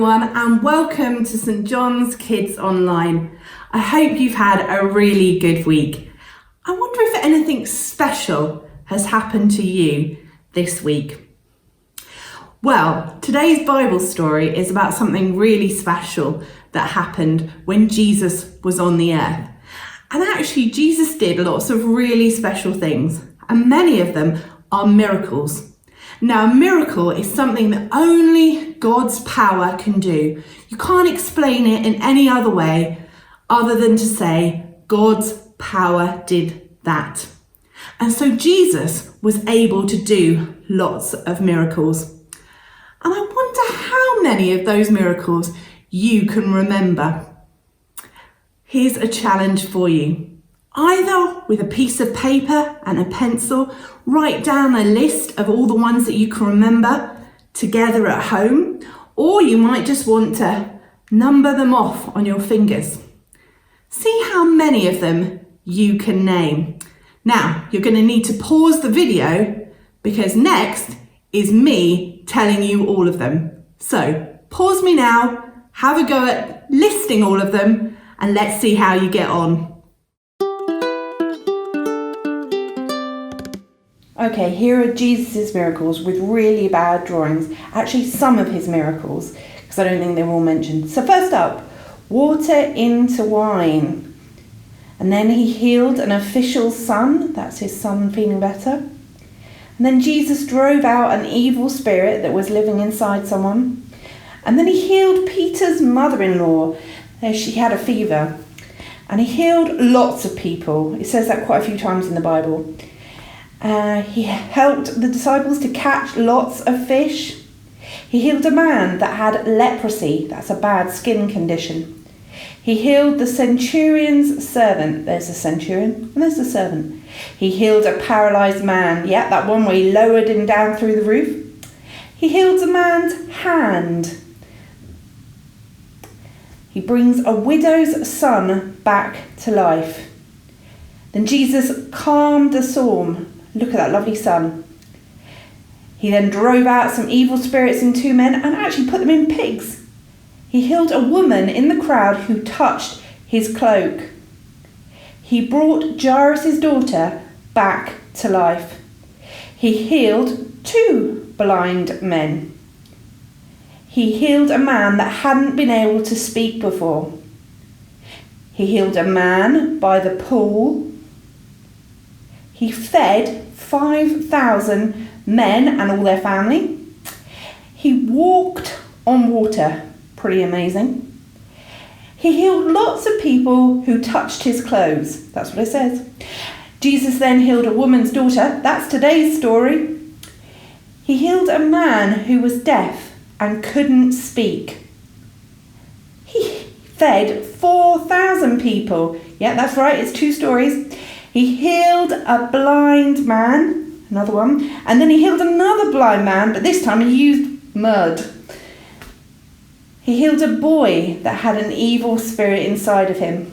everyone, and welcome to St John's Kids Online. I hope you've had a really good week. I wonder if anything special has happened to you this week. Well, today's Bible story is about something really special that happened when Jesus was on the earth. And actually, Jesus did lots of really special things, and many of them are miracles. Now, a miracle is something that only God's power can do. You can't explain it in any other way other than to say God's power did that. And so Jesus was able to do lots of miracles. And I wonder how many of those miracles you can remember. Here's a challenge for you. Either with a piece of paper and a pencil, write down a list of all the ones that you can remember together at home, or you might just want to number them off on your fingers. See how many of them you can name. Now, you're going to need to pause the video because next is me telling you all of them. So pause me now, have a go at listing all of them, and let's see how you get on. Okay, here are Jesus' miracles with really bad drawings. Actually, some of his miracles, because I don't think they were all mentioned. So first up, water into wine. And then he healed an official's son. That's his son feeling better. And then Jesus drove out an evil spirit that was living inside someone. And then he healed Peter's mother-in-law. She had a fever. And he healed lots of people. It says that quite a few times in the Bible. He helped the disciples to catch lots of fish. He healed a man that had leprosy. That's a bad skin condition. He healed the centurion's servant. There's a centurion and there's a servant. He healed a paralysed man. Yeah, that one where he lowered him down through the roof. He healed a man's hand. He brings a widow's son back to life. Then Jesus calmed the storm. Look at that lovely sun. He then drove out some evil spirits in two men and actually put them in pigs. He healed a woman in the crowd who touched his cloak. He brought Jairus' daughter back to life. He healed 2 blind men. He healed a man that hadn't been able to speak before. He healed a man by the pool. He fed 5,000 men and all their family. He walked on water. Pretty amazing. He healed lots of people who touched his clothes. That's what it says. Jesus then healed a woman's daughter. That's today's story. He healed a man who was deaf and couldn't speak. He fed 4,000 people. Yeah, that's right. It's 2 stories. He healed a blind man, another one, and then he healed another blind man, but this time he used mud. He healed a boy that had an evil spirit inside of him.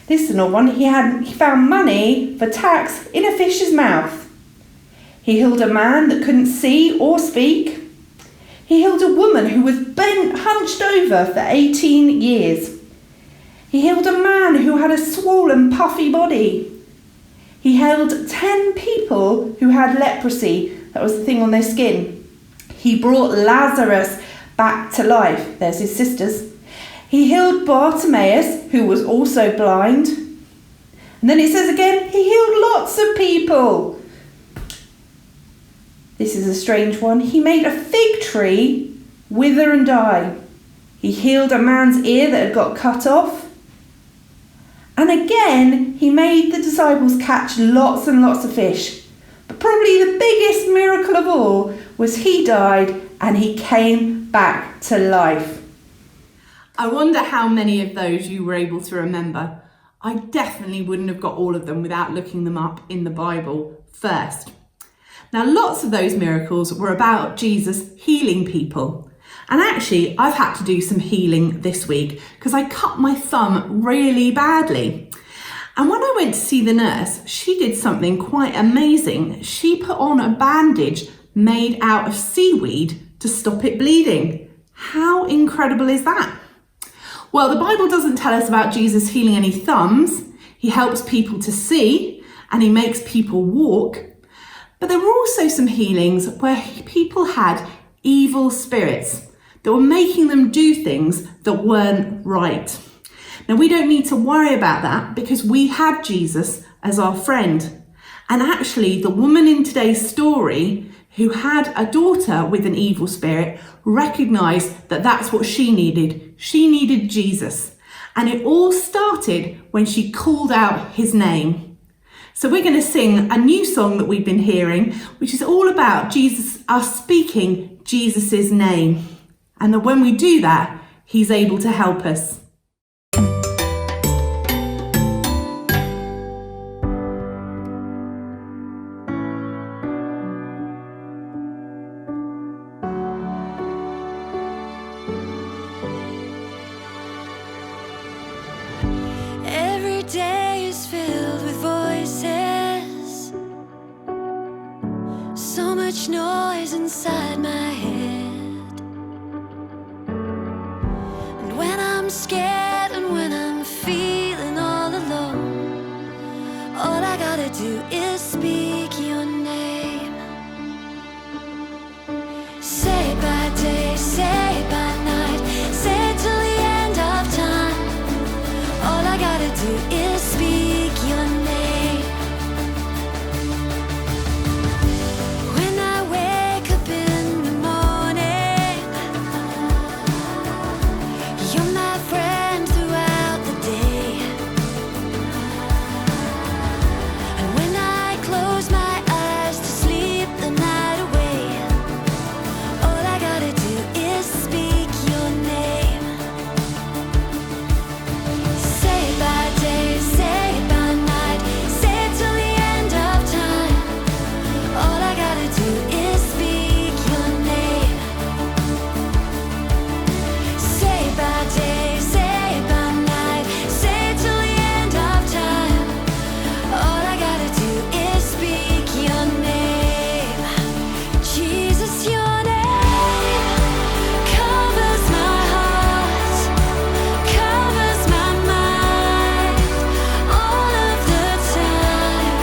This is another one. He found money for tax in a fish's mouth. He healed a man that couldn't see or speak. He healed a woman who was hunched over for 18 years. He healed a man who had a swollen, puffy body. He healed 10 people who had leprosy. That was the thing on their skin. He brought Lazarus back to life. There's his sisters. He healed Bartimaeus, who was also blind. And then it says again, he healed lots of people. This is a strange one. He made a fig tree wither and die. He healed a man's ear that had got cut off. And again, he made the disciples catch lots and lots of fish. But probably the biggest miracle of all was he died and he came back to life. I wonder how many of those you were able to remember. I definitely wouldn't have got all of them without looking them up in the Bible first. Now, lots of those miracles were about Jesus healing people. And actually, I've had to do some healing this week because I cut my thumb really badly. And when I went to see the nurse, she did something quite amazing. She put on a bandage made out of seaweed to stop it bleeding. How incredible is that? Well, the Bible doesn't tell us about Jesus healing any thumbs. He helps people to see and he makes people walk. But there were also some healings where people had evil spirits that were making them do things that weren't right. Now, we don't need to worry about that because we have Jesus as our friend. And actually, the woman in today's story who had a daughter with an evil spirit recognized that that's what she needed. She needed Jesus. And it all started when she called out his name. So we're going to sing a new song that we've been hearing, which is all about Jesus, us speaking Jesus's name. And that when we do that, he's able to help us. Every day is filled with voices, so much noise inside my head. And when I'm scared and when I'm feeling all alone, all I gotta do is speak your name. Say it by day, say it by night, say it till the end of time. All I gotta do is speak your name. When I wake up in the morning, you're my friend throughout the day. And when I close my eyes to sleep the night away, all I gotta do is speak your name. Say it by day, say it by night, say it till the end of time. All I gotta do is speak your name. Say it by day, say it by night, say it till the end of time. All I gotta do is speak your name. Jesus, your name covers my heart, covers my mind all of the time.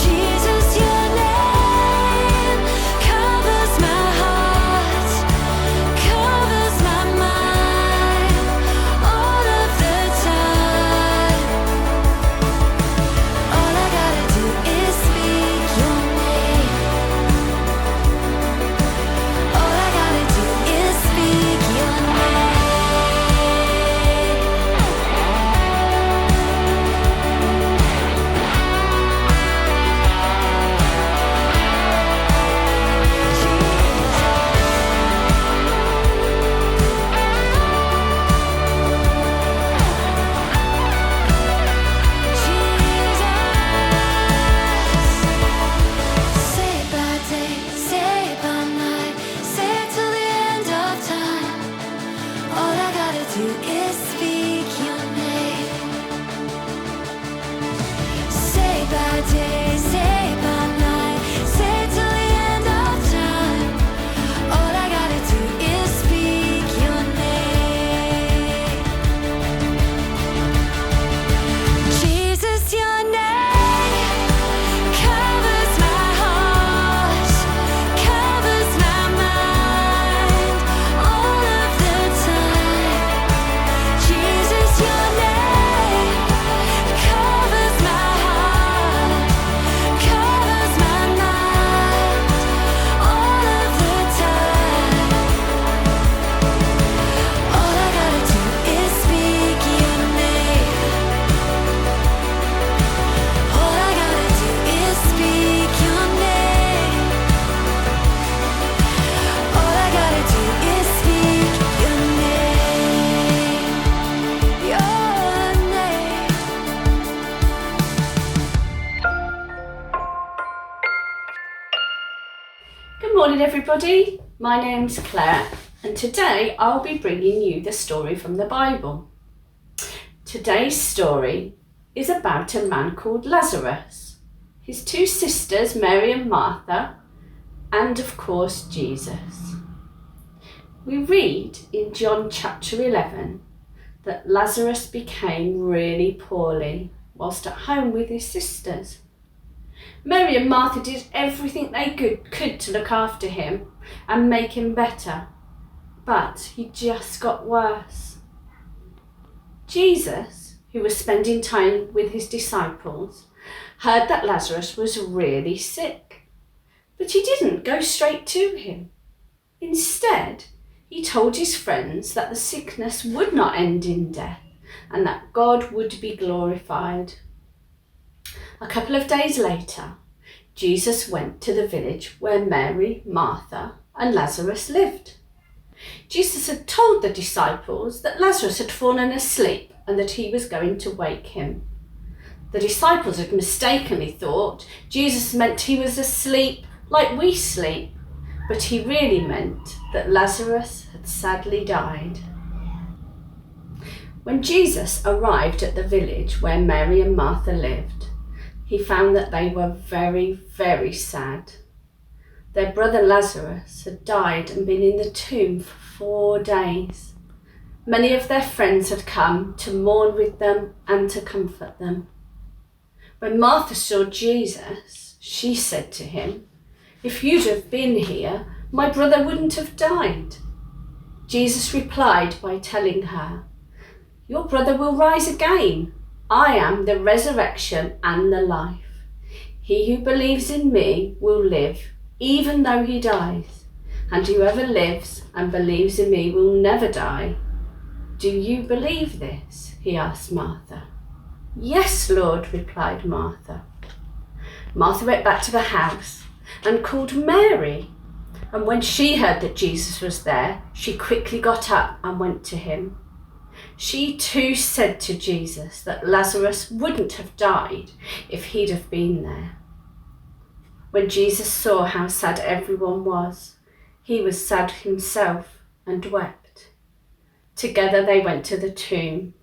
Jesus, your name covers my heart, covers my mind all of the time. All I gotta do is speak your name. All I gotta do is speak your name. Say it by day, say it by night, say it till the end of time. All I gotta do is speak your name. Say it by day, say it by night, say it till the end of time. All I gotta do is speak your name. Jesus, your name covers my heart, covers my mind all of the time. Jesus, your name covers my heart, covers my mind all of the time. All I gotta do is speak your name. All I gotta do is speak your name. All I gotta do is speak your name. Your name. Good morning everybody, my name's Claire and today I'll be bringing you the story from the Bible. Today's story is about a man called Lazarus, his two sisters Mary and Martha, and of course Jesus. We read in John chapter 11 that Lazarus became really poorly whilst at home with his sisters. Mary and Martha did everything they could to look after him and make him better, but he just got worse. Jesus, who was spending time with his disciples, heard that Lazarus was really sick, but he didn't go straight to him. Instead, he told his friends that the sickness would not end in death and that God would be glorified. A couple of days later, Jesus went to the village where Mary, Martha, and Lazarus lived. Jesus had told the disciples that Lazarus had fallen asleep and that he was going to wake him. The disciples had mistakenly thought Jesus meant he was asleep like we sleep, but he really meant that Lazarus had sadly died. When Jesus arrived at the village where Mary and Martha lived, he found that they were very, very sad. Their brother Lazarus had died and been in the tomb for 4 days. Many of their friends had come to mourn with them and to comfort them. When Martha saw Jesus, she said to him, "If you'd have been here, my brother wouldn't have died." Jesus replied by telling her, "Your brother will rise again. I am the resurrection and the life. He who believes in me will live, even though he dies, and whoever lives and believes in me will never die." "Do you believe this?" he asked Martha. "Yes, Lord," replied Martha. Martha went back to the house and called Mary, and when she heard that Jesus was there, she quickly got up and went to him. She too said to Jesus that Lazarus wouldn't have died if he'd have been there. When Jesus saw how sad everyone was, he was sad himself and wept. Together they went to the tomb,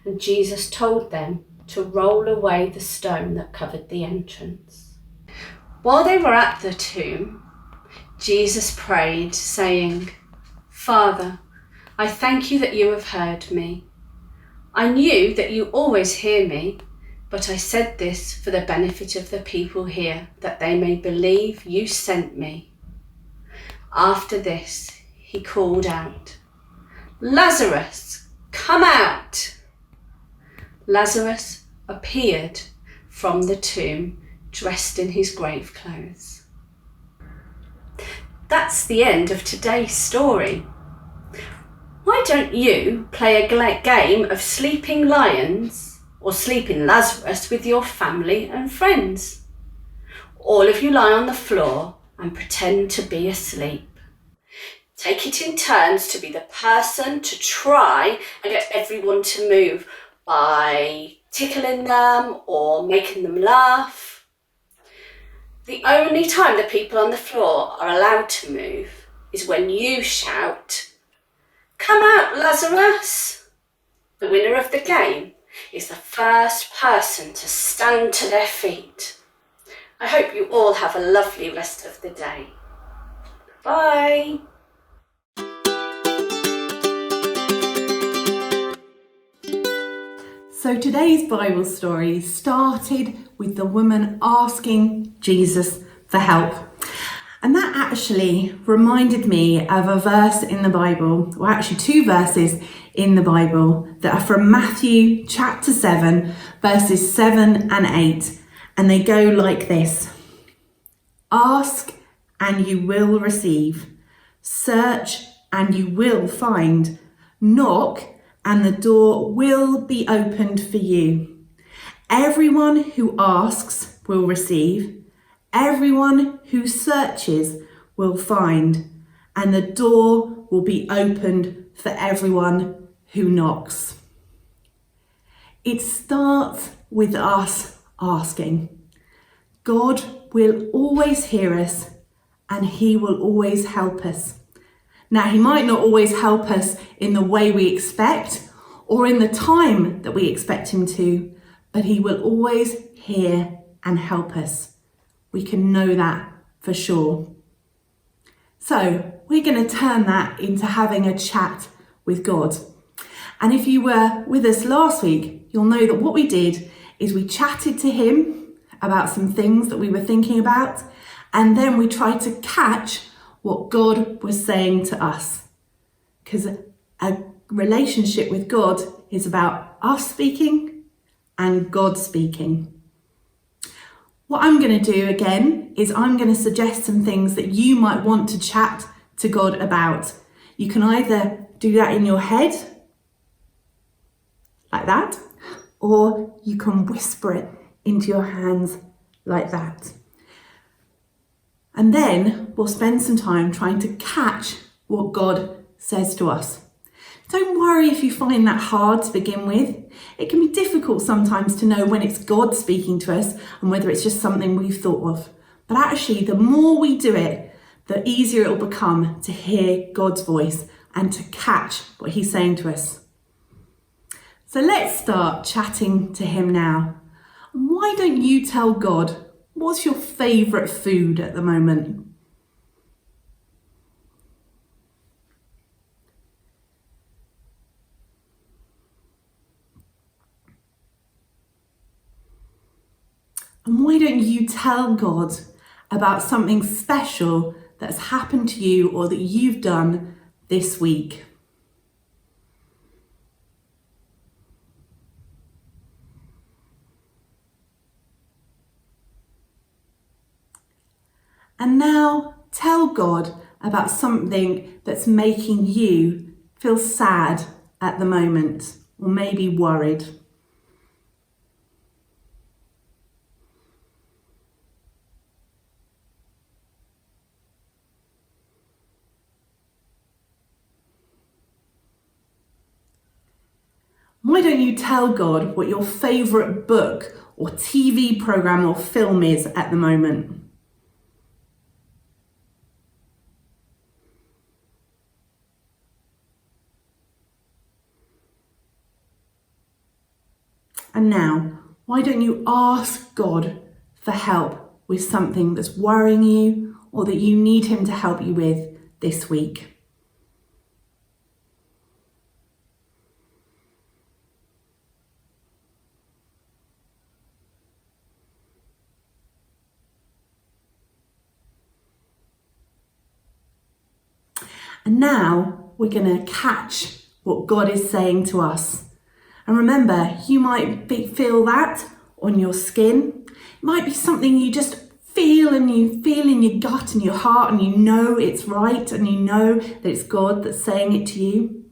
and Jesus told them to roll away the stone that covered the entrance. While they were at the tomb, Jesus prayed, saying, "Father, I thank you that you have heard me. I knew that you always hear me, but I said this for the benefit of the people here, that they may believe you sent me." After this, he called out, "Lazarus, come out!" Lazarus appeared from the tomb, dressed in his grave clothes. That's the end of today's story. Why don't you play a game of sleeping lions or sleeping Lazarus with your family and friends? All of you lie on the floor and pretend to be asleep. Take it in turns to be the person to try and get everyone to move by tickling them or making them laugh. The only time the people on the floor are allowed to move is when you shout, "Come out, Lazarus!" The winner of the game is the first person to stand to their feet. I hope you all have a lovely rest of the day. Bye! So today's Bible story started with the woman asking Jesus for help. And that actually reminded me of a verse in the Bible, or actually 2 verses in the Bible that are from Matthew chapter 7, verses 7 and 8. And they go like this. "Ask and you will receive. Search and you will find. Knock and the door will be opened for you. Everyone who asks will receive. Everyone who searches will find, and the door will be opened for everyone who knocks." It starts with us asking. God will always hear us and he will always help us. Now, he might not always help us in the way we expect or in the time that we expect him to, but he will always hear and help us. We can know that for sure. So we're going to turn that into having a chat with God. And if you were with us last week, you'll know that what we did is we chatted to him about some things that we were thinking about, and then we tried to catch what God was saying to us. Because a relationship with God is about us speaking and God speaking. What I'm going to do again is I'm going to suggest some things that you might want to chat to God about. You can either do that in your head, like that, or you can whisper it into your hands like that. And then we'll spend some time trying to catch what God says to us. Don't worry if you find that hard to begin with. It can be difficult sometimes to know when it's God speaking to us and whether it's just something we've thought of. But actually, the more we do it, the easier it will become to hear God's voice and to catch what he's saying to us. So let's start chatting to him now. Why don't you tell God, what's your favourite food at the moment? And why don't you tell God about something special that's happened to you or that you've done this week? And now tell God about something that's making you feel sad at the moment, or maybe worried. Why don't you tell God what your favourite book or TV programme or film is at the moment? And now, why don't you ask God for help with something that's worrying you or that you need him to help you with this week? And now we're going to catch what God is saying to us. And remember, you might feel that on your skin. It might be something you just feel and you feel in your gut and your heart and you know it's right and you know that it's God that's saying it to you.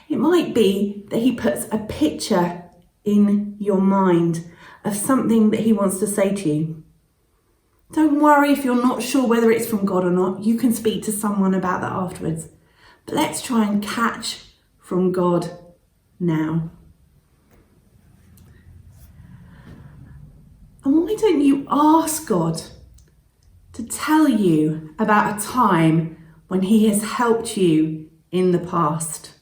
It might be that he puts a picture in your mind of something that he wants to say to you. Don't worry if you're not sure whether it's from God or not. You can speak to someone about that afterwards. But let's try and catch from God now. And why don't you ask God to tell you about a time when he has helped you in the past?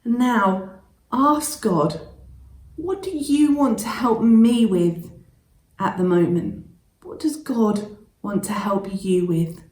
Now, ask God, what do you want to help me with at the moment? What does God want to help you with?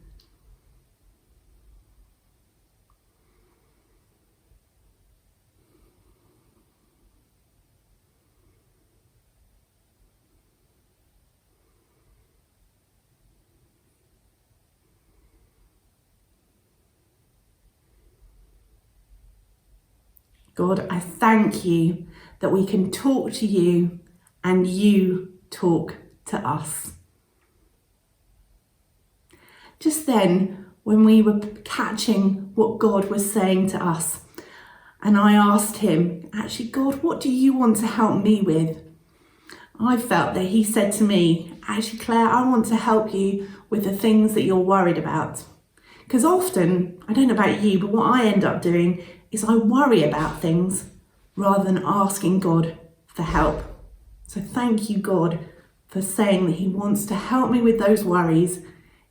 God, I thank you that we can talk to you and you talk to us. Just then, when we were catching what God was saying to us, and I asked him, actually, God, what do you want to help me with? I felt that he said to me, actually, Claire, I want to help you with the things that you're worried about. Because often, I don't know about you, but what I end up doing is I worry about things rather than asking God for help. So thank you, God, for saying that he wants to help me with those worries,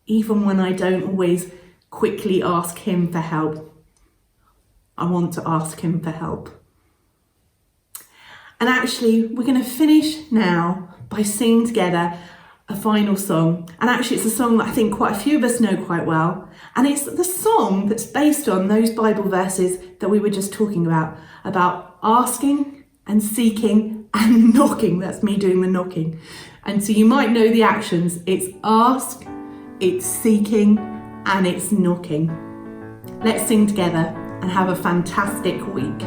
even when I don't always quickly ask him for help. I want to ask him for help. And actually, we're going to finish now by singing together a final song. And actually, it's a song that I think quite a few of us know quite well. And it's the song that's based on those Bible verses that we were just talking about asking and seeking and knocking. That's me doing the knocking. And so you might know the actions. It's ask, it's seeking, and it's knocking. Let's sing together and have a fantastic week.